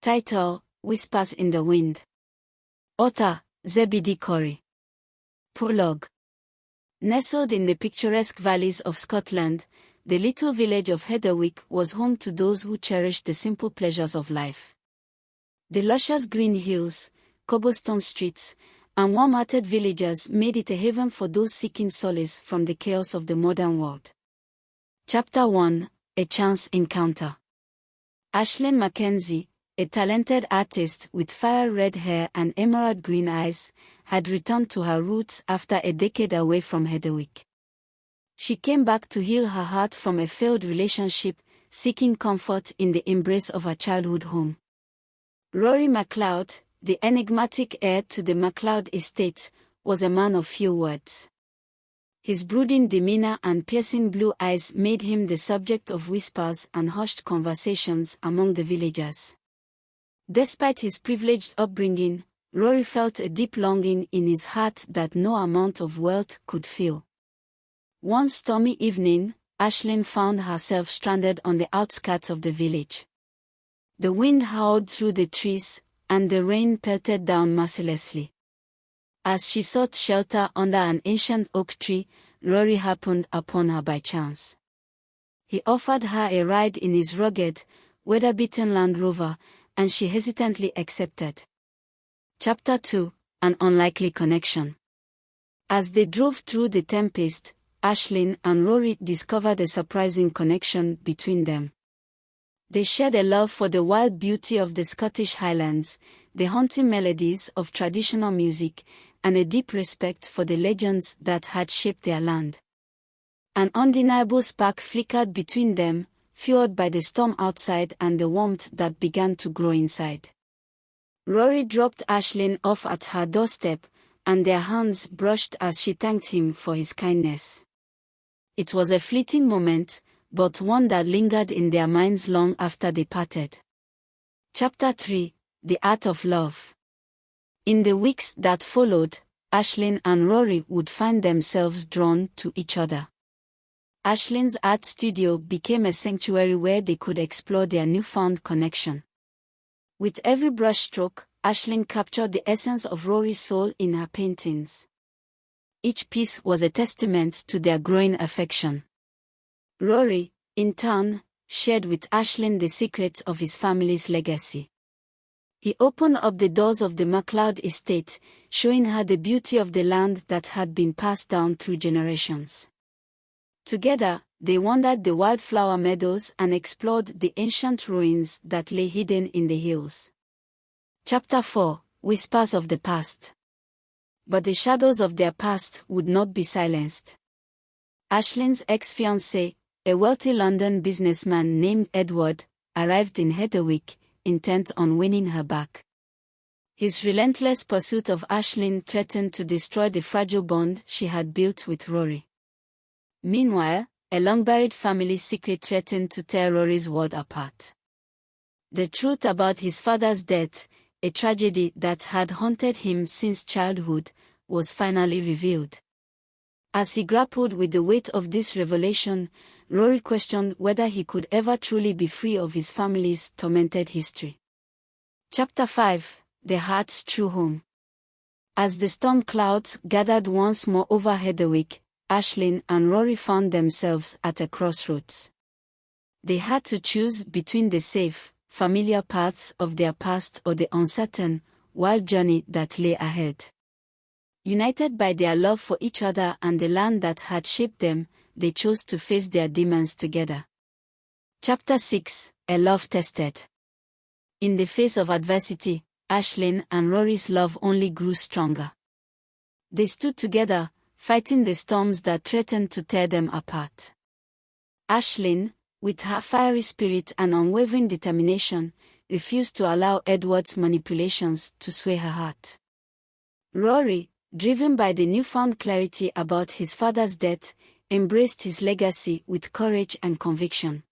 Title: Whispers in the Wind. Author: Zebedee Corey. Prologue. Nestled in the picturesque valleys of Scotland, the little village of Heatherwick was home to those who cherished the simple pleasures of life. The luscious green hills, cobblestone streets, and warm-hearted villagers made it a haven for those seeking solace from the chaos of the modern world. Chapter 1: A Chance Encounter. Aislinn Mackenzie, a talented artist with fire-red hair and emerald-green eyes, had returned to her roots after a decade away from Heatherwick. She came back to heal her heart from a failed relationship, seeking comfort in the embrace of her childhood home. Rory MacLeod, the enigmatic heir to the MacLeod estate, was a man of few words. His brooding demeanor and piercing blue eyes made him the subject of whispers and hushed conversations among the villagers. Despite his privileged upbringing, Rory felt a deep longing in his heart that no amount of wealth could fill. One stormy evening, Aislinn found herself stranded on the outskirts of the village. The wind howled through the trees, and the rain pelted down mercilessly. As she sought shelter under an ancient oak tree, Rory happened upon her by chance. He offered her a ride in his rugged, weather-beaten Land Rover, and she hesitantly accepted. Chapter 2: An Unlikely Connection. As they drove through the tempest, Aislinn and Rory discovered a surprising connection between them. They shared a love for the wild beauty of the Scottish Highlands, the haunting melodies of traditional music, and a deep respect for the legends that had shaped their land. An undeniable spark flickered between them, fueled by the storm outside and the warmth that began to grow inside. Rory dropped Aislinn off at her doorstep, and their hands brushed as she thanked him for his kindness. It was a fleeting moment, but one that lingered in their minds long after they parted. Chapter 3: The Art of Love. In the weeks that followed, Aislinn and Rory would find themselves drawn to each other. Aislinn's art studio became a sanctuary where they could explore their newfound connection. With every brushstroke, Aislinn captured the essence of Rory's soul in her paintings. Each piece was a testament to their growing affection. Rory, in turn, shared with Aislinn the secrets of his family's legacy. He opened up the doors of the MacLeod estate, showing her the beauty of the land that had been passed down through generations. Together, they wandered the wildflower meadows and explored the ancient ruins that lay hidden in the hills. Chapter 4: Whispers of the Past. But the shadows of their past would not be silenced. Aislinn's ex-fiancé, a wealthy London businessman named Edward, arrived in Heatherwick, intent on winning her back. His relentless pursuit of Aislinn threatened to destroy the fragile bond she had built with Rory. Meanwhile, a long-buried family secret threatened to tear Rory's world apart. The truth about his father's death, a tragedy that had haunted him since childhood, was finally revealed. As he grappled with the weight of this revelation, Rory questioned whether he could ever truly be free of his family's tormented history. Chapter 5: The Heart's True Home. As the storm clouds gathered once more over Heatherwick, Aislinn and Rory found themselves at a crossroads. They had to choose between the safe, familiar paths of their past or the uncertain, wild journey that lay ahead. United by their love for each other and the land that had shaped them, they chose to face their demons together. Chapter 6: A Love Tested. In the face of adversity, Aislinn and Rory's love only grew stronger. They stood together, fighting the storms that threatened to tear them apart. Aislinn, with her fiery spirit and unwavering determination, refused to allow Edward's manipulations to sway her heart. Rory, driven by the newfound clarity about his father's death, embraced his legacy with courage and conviction.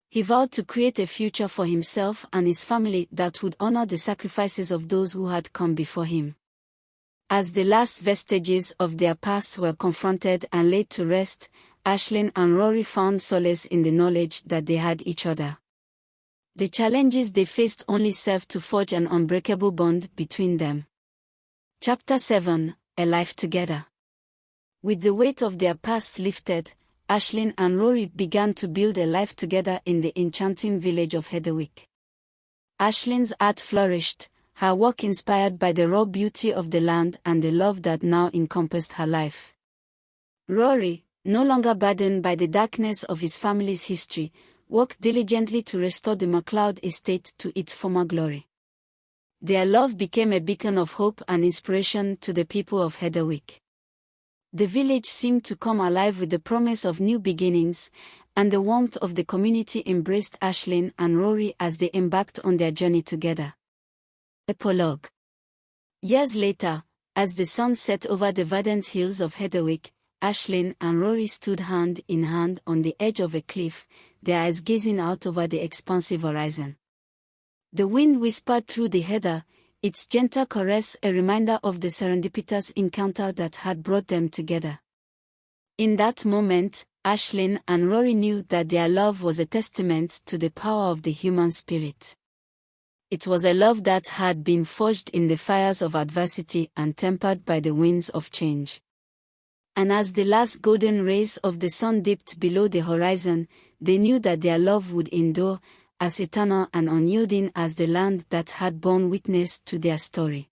He vowed to create a future for himself and his family that would honor the sacrifices of those who had come before him. As the last vestiges of their past were confronted and laid to rest, Aislinn and Rory found solace in the knowledge that they had each other. The challenges they faced only served to forge an unbreakable bond between them. Chapter 7: A Life Together. With the weight of their past lifted, Aisling and Rory began to build a life together in the enchanting village of Heatherwick. Aisling's art flourished, her work inspired by the raw beauty of the land and the love that now encompassed her life. Rory, no longer burdened by the darkness of his family's history, worked diligently to restore the MacLeod estate to its former glory. Their love became a beacon of hope and inspiration to the people of Heatherwick. The village seemed to come alive with the promise of new beginnings, and the warmth of the community embraced Aisling and Rory as they embarked on their journey together. Prologue. Years later, as the sun set over the verdant hills of Heatherwick, Aisling and Rory stood hand in hand on the edge of a cliff, their eyes gazing out over the expansive horizon. The wind whispered through the heather, its gentle caress a reminder of the serendipitous encounter that had brought them together. In that moment, Aisling and Rory knew that their love was a testament to the power of the human spirit. It was a love that had been forged in the fires of adversity and tempered by the winds of change. And as the last golden rays of the sun dipped below the horizon, they knew that their love would endure, as eternal and unyielding as the land that had borne witness to their story.